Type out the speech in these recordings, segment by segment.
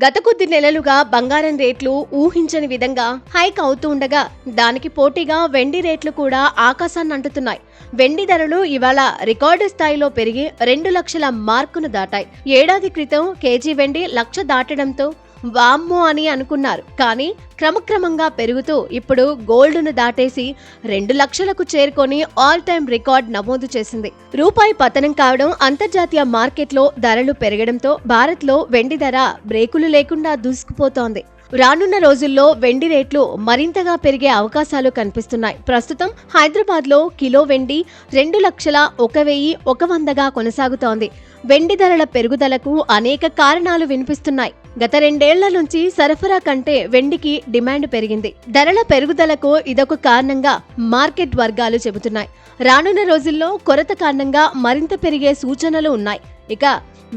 గత కొద్ది నెలలుగా బంగారం రేట్లు ఊహించని విధంగా హైక్ అవుతూ ఉండగా దానికి పోటీగా వెండి రేట్లు కూడా ఆకాశాన్ని అంటుతున్నాయి. వెండి ధరలు ఇవాళ రికార్డు స్థాయిలో పెరిగి 2 లక్షల మార్కును దాటాయి. ఏడాది క్రితం కేజీ వెండి 1,00,000 దాటడంతో వామ్మో అని అనుకున్నారు. కానీ క్రమక్రమంగా పెరుగుతూ ఇప్పుడు గోల్డ్ను దాటేసి 2 లక్షలకు చేరుకొని ఆల్ టైమ్ రికార్డ్ నమోదు చేసింది. రూపాయి పతనం కావడం, అంతర్జాతీయ మార్కెట్లో ధరలు పెరగడంతో భారత్లో వెండి ధర బ్రేకులు లేకుండా దూసుకుపోతోంది. రానున్న రోజుల్లో వెండి రేట్లు మరింతగా పెరిగే అవకాశాలు కనిపిస్తున్నాయి. ప్రస్తుతం హైదరాబాద్లో కిలో వెండి 2,01,100గా కొనసాగుతోంది. వెండి ధరల పెరుగుదలకు అనేక కారణాలు వినిపిస్తున్నాయి. గత 2 ఏళ్ల నుంచి సరఫరా కంటే వెండికి డిమాండ్ పెరిగింది. ధరల పెరుగుదలకు ఇదొక కారణంగా మార్కెట్ వర్గాలు చెబుతున్నాయి. రానున్న రోజుల్లో కొరత కారణంగా మరింత పెరిగే సూచనలు ఉన్నాయి. ఇక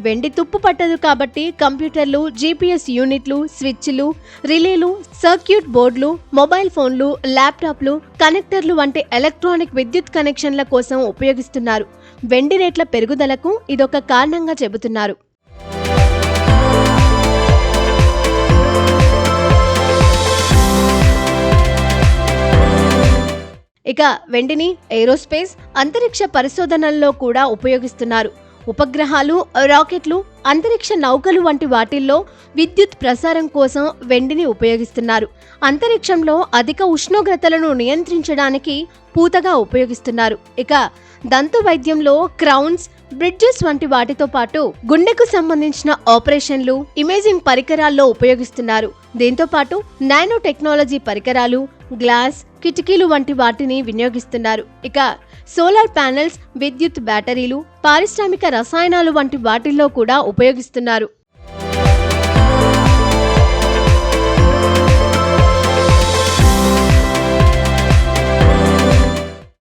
వెండి తుప్పు పట్టదు కాబట్టి కంప్యూటర్లు, జీపీఎస్ యూనిట్లు, స్విచ్లు, రిలేలు, సర్క్యూట్ బోర్డులు, మొబైల్ ఫోన్లు, ల్యాప్టాప్లు, కనెక్టర్లు వంటి ఎలక్ట్రానిక్ విద్యుత్ కనెక్షన్ల కోసం ఉపయోగిస్తున్నారు. వెండి రేట్ల పెరుగుదలకు ఇదొక కారణంగా చెబుతున్నారు. ఇక వెండిని ఏరోస్పేస్, అంతరిక్ష పరిశోధనల్లో కూడా ఉపయోగిస్తున్నారు. ఉపగ్రహాలు, రాకెట్లు, అంతరిక్ష నౌకలు వంటి వాటిల్లో విద్యుత్ ప్రసారం కోసం వెండిని ఉపయోగిస్తున్నారు. అంతరిక్షంలో అధిక ఉష్ణోగ్రతలను నియంత్రించడానికి పూతగా ఉపయోగిస్తున్నారు. ఇక దంత వైద్యంలో క్రౌన్స్, బ్రిడ్జెస్ వంటి వాటితో పాటు గుండెకు సంబంధించిన ఆపరేషన్లు, ఇమేజింగ్ పరికరాల్లో ఉపయోగిస్తున్నారు. దీంతో పాటు నానో టెక్నాలజీ పరికరాలు, గ్లాస్, కిటికీలు వంటి వాటిని వినియోగిస్తున్నారు. ఇక సోలార్ ప్యానెల్స్, విద్యుత్ బ్యాటరీలు, పారిశ్రామిక రసాయనాలు వంటి వాటిల్లో కూడా ఉపయోగిస్తున్నారు.